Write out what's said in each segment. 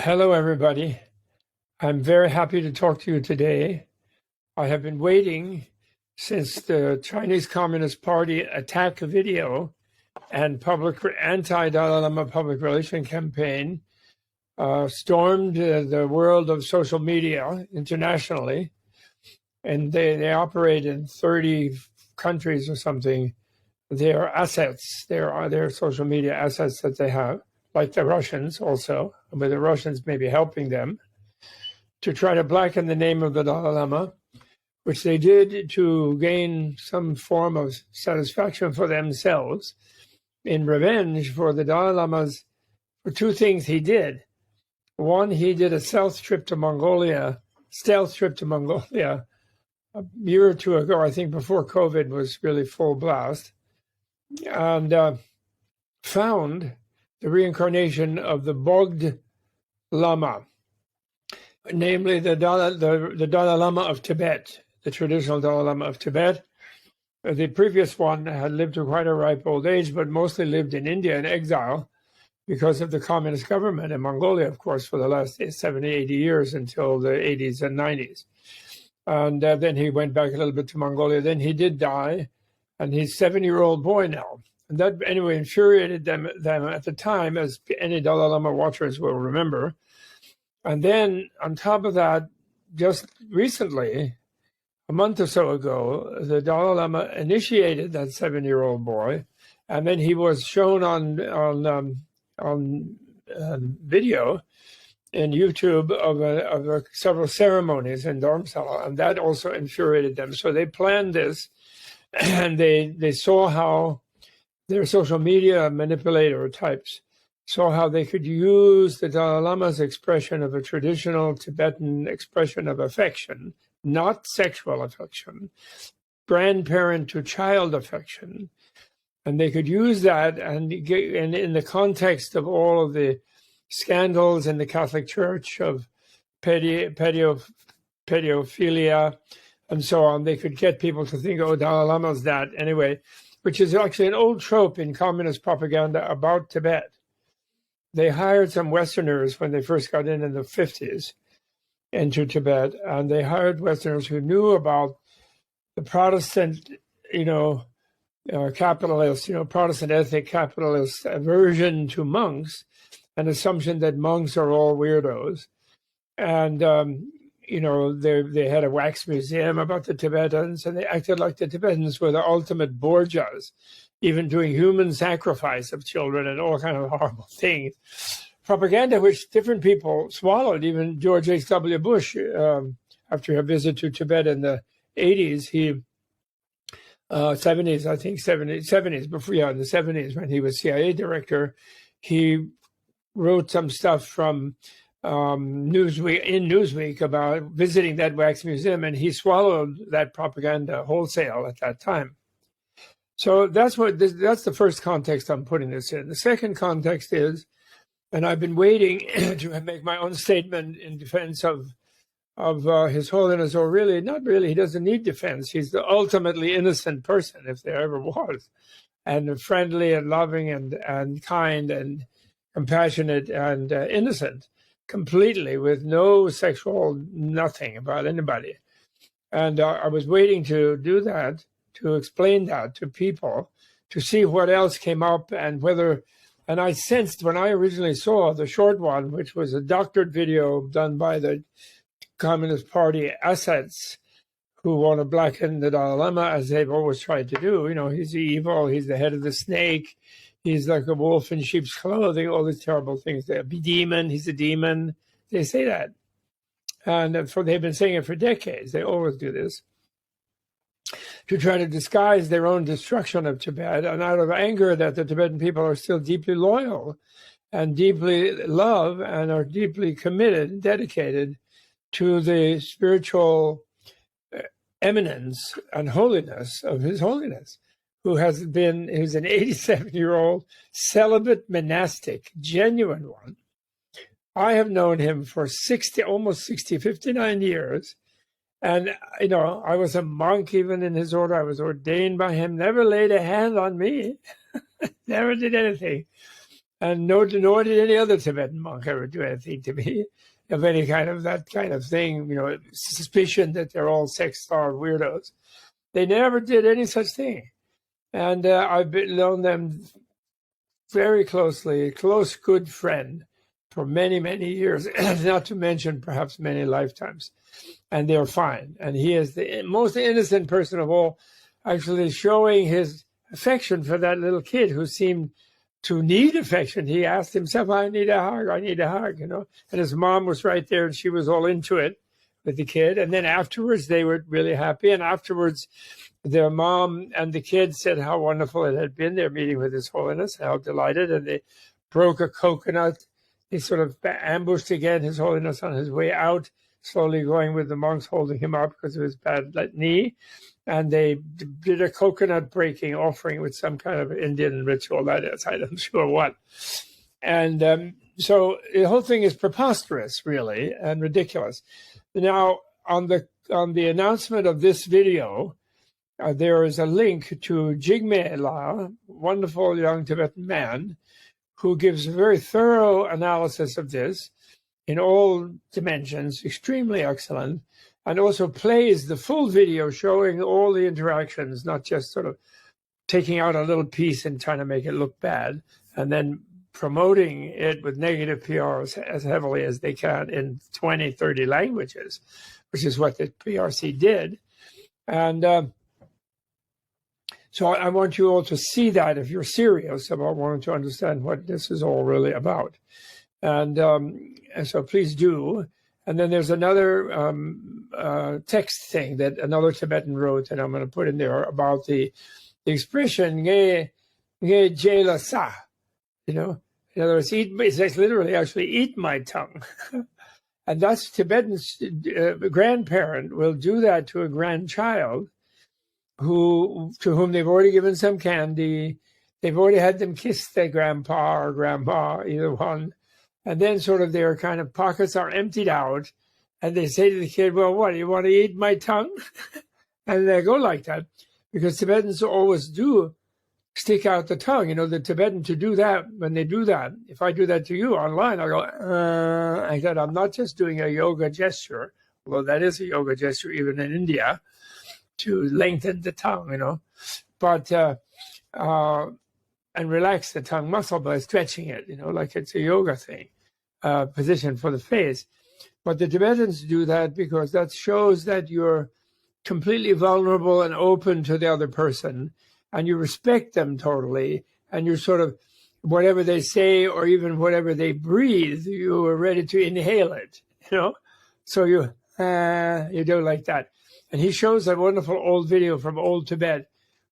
Hello, everybody. I'm very happy to talk to you today. I have been waiting since the Chinese Communist Party attack video and anti-Dalai Lama public relation campaign stormed the world of social media internationally, and they operate in 30 countries or something. Their assets, their social media assets that they have, like the Russians also, but the Russians may be helping them to try to blacken the name of the Dalai Lama, which they did to gain some form of satisfaction for themselves in revenge for the Dalai Lama's, for two things he did. One, he did a stealth trip to Mongolia a year or two ago, I think before COVID was really full blast, and found the reincarnation of the Bogd Lama, namely the Dalai Lama of Tibet, the traditional Dalai Lama of Tibet. The previous one had lived to quite a ripe old age, but mostly lived in India in exile because of the communist government in Mongolia, of course, for the last 70, 80 years until the 80s and 90s. And then he went back a little bit to Mongolia. Then he did die, and he's a 7-year-old boy now. And that, anyway, infuriated them at the time, as any Dalai Lama watchers will remember. And then on top of that, just recently, a month or so ago, the Dalai Lama initiated that 7-year-old boy, and then he was shown on video in YouTube of several ceremonies in Dharamsala, and that also infuriated them. So they planned this, and they saw how their social media manipulator types saw how they could use the Dalai Lama's expression of a traditional Tibetan expression of affection, not sexual affection, grandparent to child affection. And they could use that, and in the context of all of the scandals in the Catholic Church of pedophilia and so on, they could get people to think, oh, Dalai Lama's that anyway, which is actually an old trope in communist propaganda about Tibet. They hired some Westerners when they first got in the 50s into Tibet, and they hired Westerners who knew about the Protestant, capitalist, Protestant ethnic capitalist aversion to monks, an assumption that monks are all weirdos. And, they had a wax museum about the Tibetans, and they acted like the Tibetans were the ultimate Borgias, even doing human sacrifice of children and all kinds of horrible things. Propaganda which different people swallowed. Even George H.W. Bush, after a visit to Tibet in the 80s, 70s, I think, 70s, before, in the 70s, when he was CIA director, he wrote some stuff from Newsweek about visiting that wax museum, and he swallowed that propaganda wholesale at that time. So that's the first context I'm putting this in. The second context is, and I've been waiting to make my own statement in defense of His Holiness, or really, not really, he doesn't need defense. He's the ultimately innocent person, if there ever was, and friendly and loving and kind and compassionate and innocent, completely, with no sexual nothing about anybody. And I was waiting to do that, to explain that to people, to see what else came up and whether, and I sensed when I originally saw the short one, which was a doctored video done by the Communist Party assets who want to blacken the Dalai Lama, as they've always tried to do. He's evil, he's the head of the snake, he's like a wolf in sheep's clothing, all these terrible things. He's a demon. They say that. And they've been saying it for decades. They always do this to try to disguise their own destruction of Tibet, and out of anger that the Tibetan people are still deeply loyal and deeply love and are deeply committed and dedicated to the spiritual eminence and holiness of His Holiness, who's an 87-year-old celibate monastic, genuine one. I have known him for 59 years. And, I was a monk even in his order. I was ordained by him, never laid a hand on me, never did anything. And nor did any other Tibetan monk ever do anything to me of any kind of that kind of thing, suspicion that they're all sex-starved weirdos. They never did any such thing. And I've known them very closely, a close, good friend for many, many years, not to mention perhaps many lifetimes. And they're fine. And he is the most innocent person of all, actually showing his affection for that little kid who seemed to need affection. He asked himself, I need a hug, And his mom was right there, and she was all into it with the kid. And then afterwards, they were really happy. And afterwards, their mom and the kid said how wonderful it had been, their meeting with His Holiness, how delighted. And they broke a coconut. They sort of ambushed again His Holiness on his way out, slowly going with the monks holding him up because of his bad knee. And they did a coconut breaking offering with some kind of Indian ritual. That is, I'm not sure what. And so the whole thing is preposterous, really, and ridiculous. Now, on the announcement of this video, there is a link to Jigme La, wonderful young Tibetan man, who gives a very thorough analysis of this in all dimensions, extremely excellent, and also plays the full video showing all the interactions, not just sort of taking out a little piece and trying to make it look bad, and then promoting it with negative PR as heavily as they can in 20, 30 languages, which is what the PRC did. And so I want you all to see that if you're serious about wanting to understand what this is all really about. And so please do. And then there's another text thing that another Tibetan wrote, and I'm going to put in there about the expression "nge jela sa," In other words, it's literally actually "eat my tongue," and that's Tibetan's grandparent will do that to a grandchild to whom they've already given some candy. They've already had them kiss their grandpa or grandma, either one. And then sort of their kind of pockets are emptied out. And they say to the kid, well, what, you want to eat my tongue? And they go like that because Tibetans always do stick out the tongue. The Tibetan to do that, when they do that, if I do that to you online, I go, I said, I'm not just doing a yoga gesture, although that is a yoga gesture even in India, to lengthen the tongue, but and relax the tongue muscle by stretching it, like it's a yoga thing, position for the face. But the Tibetans do that because that shows that you're completely vulnerable and open to the other person, and you respect them totally, and you're sort of, whatever they say or even whatever they breathe, you are ready to inhale it, So you do like that. And he shows a wonderful old video from old Tibet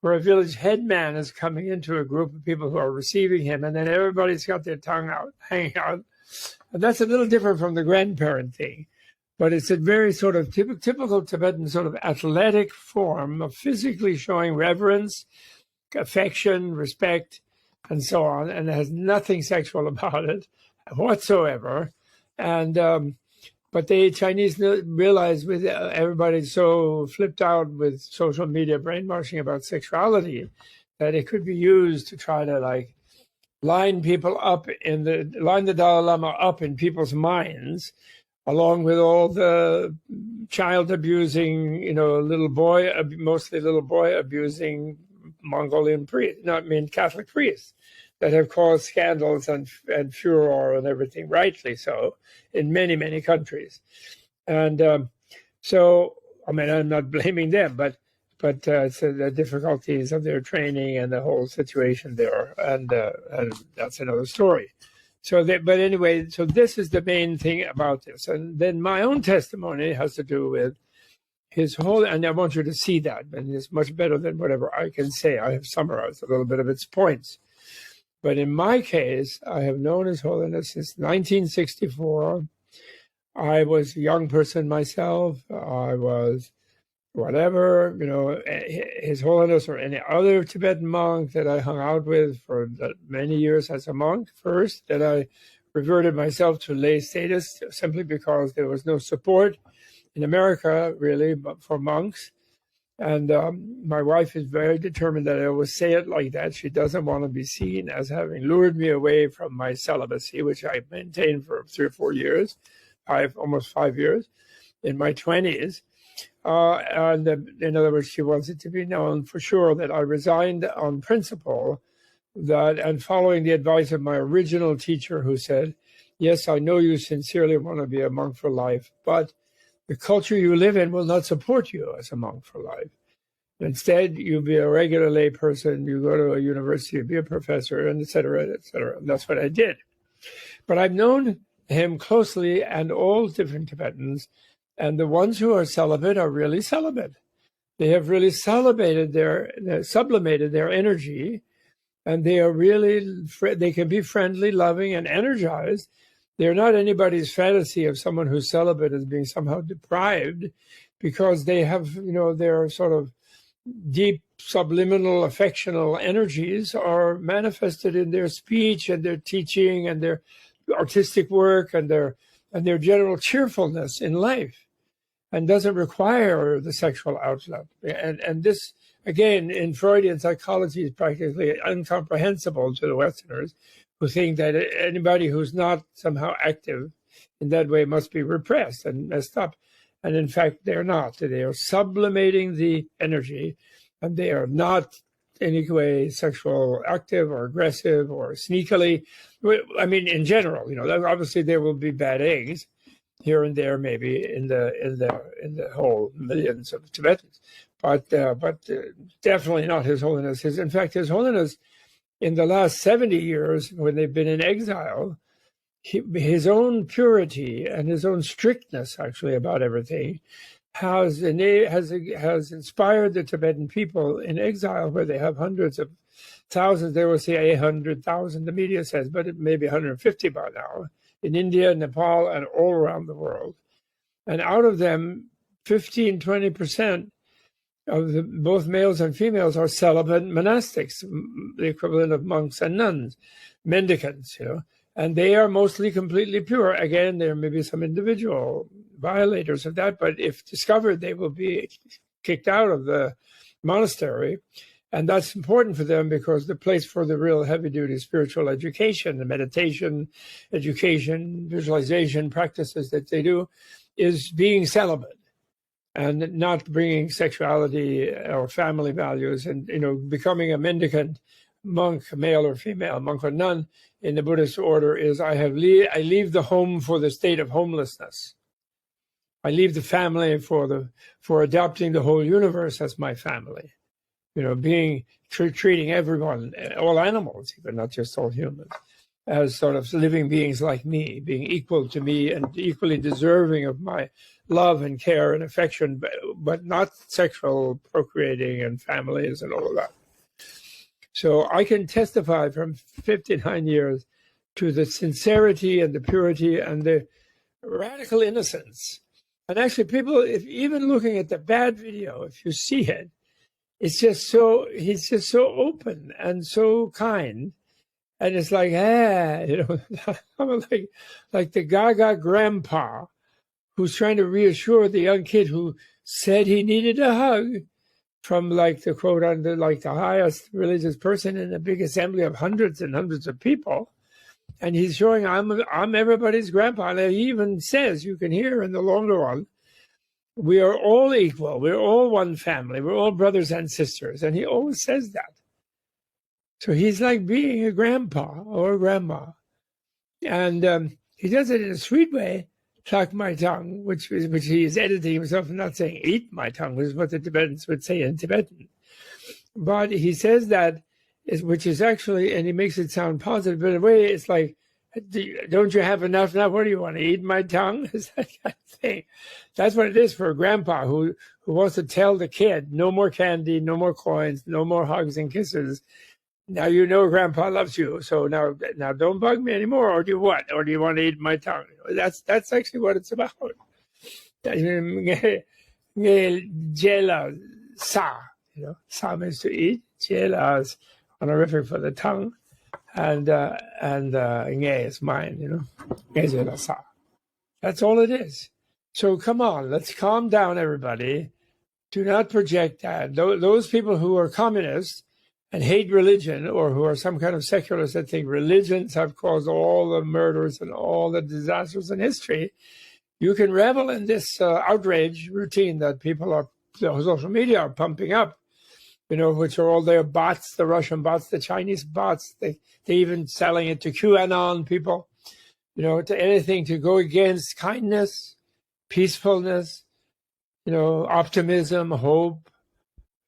where a village headman is coming into a group of people who are receiving him, and then everybody's got their tongue out, hanging out. And that's a little different from the grandparent thing, but it's a very sort of typical Tibetan sort of athletic form of physically showing reverence, affection, respect, and so on, and it has nothing sexual about it whatsoever. And but the Chinese realize with everybody so flipped out with social media brainwashing about sexuality that it could be used to try to line the Dalai Lama up in people's minds, along with all the child abusing, mostly little boy abusing Mongolian priests, Catholic priests, that have caused scandals and furor and everything, rightly so, in many, many countries. And so, I'm not blaming them, but it's the difficulties of their training and the whole situation there, and that's another story. But anyway, so this is the main thing about this. And then my own testimony has to do with his whole, and I want you to see that, and it's much better than whatever I can say. I have summarized a little bit of its points. But in my case, I have known His Holiness since 1964. I was a young person myself. I was whatever, His Holiness or any other Tibetan monk that I hung out with for many years as a monk first. Then I reverted myself to lay status simply because there was no support in America, really, for monks. And my wife is very determined that I always say it like that. She doesn't want to be seen as having lured me away from my celibacy, which I maintained for 3 or 4 years, almost 5 years, in my 20s. And in other words, she wants it to be known for sure that I resigned on principle, that, and following the advice of my original teacher, who said, yes, I know you sincerely want to be a monk for life, but the culture you live in will not support you as a monk for life. Instead, you be a regular lay person, you go to a university, be a professor, and et cetera, et cetera. And that's what I did. But I've known him closely, and all different Tibetans, and the ones who are celibate are really celibate. They have really sublimated their energy, and they are really, they can be friendly, loving, and energized. They're not anybody's fantasy of someone who's celibate as being somehow deprived, because they have, their sort of deep subliminal affectional energies are manifested in their speech and their teaching and their artistic work and their general cheerfulness in life, and doesn't require the sexual outlet. And this, again, in Freudian psychology, is practically incomprehensible to the Westerners, who think that anybody who's not somehow active in that way must be repressed and messed up. And in fact, they're not. They are sublimating the energy, and they are not in any way sexual active or aggressive or sneakily. I mean, in general, obviously there will be bad eggs here and there, maybe in the whole millions of Tibetans, but definitely not His Holiness. In fact, His Holiness, in the last 70 years, when they've been in exile, his own purity and his own strictness, actually, about everything, has inspired the Tibetan people in exile, where they have hundreds of thousands. They will say 800,000, the media says, but it may be 150 by now, in India, Nepal, and all around the world. And out of them, 15-20% of both males and females are celibate monastics, the equivalent of monks and nuns, mendicants, and they are mostly completely pure. Again, there may be some individual violators of that, but if discovered, they will be kicked out of the monastery. And that's important for them, because the place for the real heavy-duty spiritual education, the meditation, education, visualization practices that they do, is being celibate and not bringing sexuality or family values. And, becoming a mendicant monk, male or female, monk or nun, in the Buddhist order is, I leave the home for the state of homelessness. I leave the family for adopting the whole universe as my family. Treating everyone, all animals, even not just all humans, as sort of living beings like me, being equal to me and equally deserving of my love and care and affection, but not sexual procreating and families and all of that. So I can testify from 59 years to the sincerity and the purity and the radical innocence. And actually, people, if even looking at the bad video, if you see it, he's just so open and so kind. And it's like, I'm like the Gaga grandpa who's trying to reassure the young kid who said he needed a hug from, like, the quote, under like the highest religious person in a big assembly of hundreds and hundreds of people. And he's showing, I'm everybody's grandpa. And he even says, you can hear in the longer one, we are all equal. We're all one family. We're all brothers and sisters. And he always says that. So he's like being a grandpa or a grandma. And he does it in a sweet way, suck my tongue, which he is editing himself and not saying eat my tongue, which is what the Tibetans would say in Tibetan. But he says that, which is actually, and he makes it sound positive, but in a way it's like, don't you have enough now? What do you want to eat my tongue? It's that kind of thing. That's what it is for a grandpa who wants to tell the kid, no more candy, no more coins, no more hugs and kisses. Now grandpa loves you. So now don't bug me anymore. Or do you what? Or do you want to eat my tongue? That's actually what it's about. Jela sa, sa means to eat. Jela is honorific for the tongue. And nge is mine, Nge sa. That's all it is. So come on, let's calm down, everybody. Do not project that. Those people who are communists and hate religion, or who are some kind of secularists that think religions have caused all the murders and all the disasters in history, you can revel in this outrage routine that the social media are pumping up, which are all their bots, the Russian bots, the Chinese bots. They even selling it to QAnon people, to anything to go against kindness, peacefulness, optimism, hope,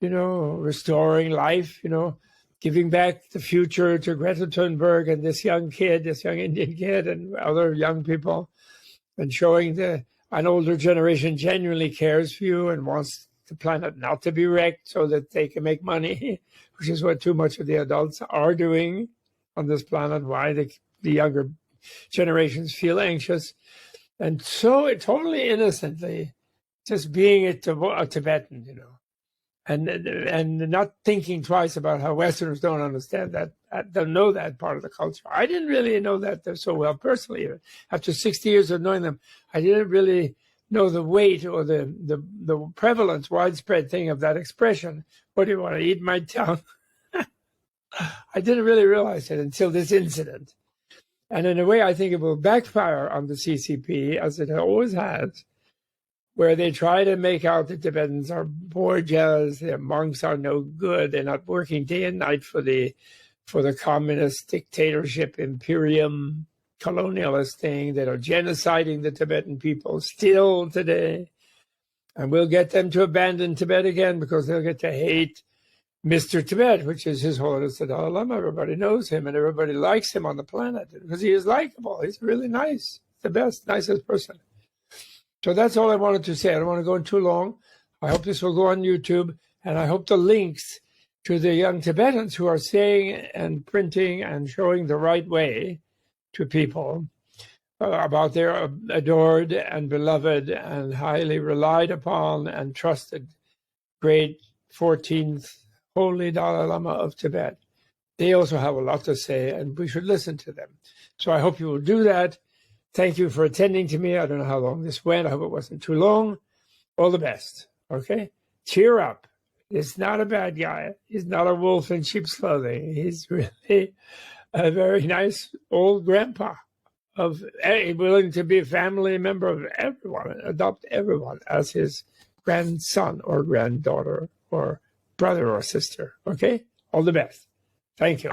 restoring life, giving back the future to Greta Thunberg and this young Indian kid and other young people, and showing an older generation genuinely cares for you and wants the planet not to be wrecked so that they can make money, which is what too much of the adults are doing on this planet, why the younger generations feel anxious. And so totally innocently, just being a Tibetan, and not thinking twice about how Westerners don't understand that, don't know that part of the culture. I didn't really know that so well personally. After 60 years of knowing them, I didn't really know the weight or the prevalence, widespread thing of that expression. What do you want to eat my tongue? I didn't really realize it until this incident. And in a way, I think it will backfire on the CCP, as it always has, where they try to make out the Tibetans are Borgias, their monks are no good, they're not working day and night for the communist dictatorship, imperium, colonialist thing, that are genociding the Tibetan people still today. And we'll get them to abandon Tibet again because they'll get to hate Mr. Tibet, which is His Holiness the Dalai Lama. Everybody knows him and everybody likes him on the planet because he is likable. He's really nice, the best, nicest person. So that's all I wanted to say. I don't want to go in too long. I hope this will go on YouTube, and I hope the links to the young Tibetans who are saying and printing and showing the right way to people about their adored and beloved and highly relied upon and trusted great 14th Holy Dalai Lama of Tibet. They also have a lot to say, and we should listen to them. So I hope you will do that. Thank you for attending to me. I don't know how long this went. I hope it wasn't too long. All the best, okay? Cheer up. He's not a bad guy. He's not a wolf in sheep's clothing. He's really a very nice old grandpa, willing to be a family member of everyone, adopt everyone as his grandson or granddaughter or brother or sister, okay? All the best. Thank you.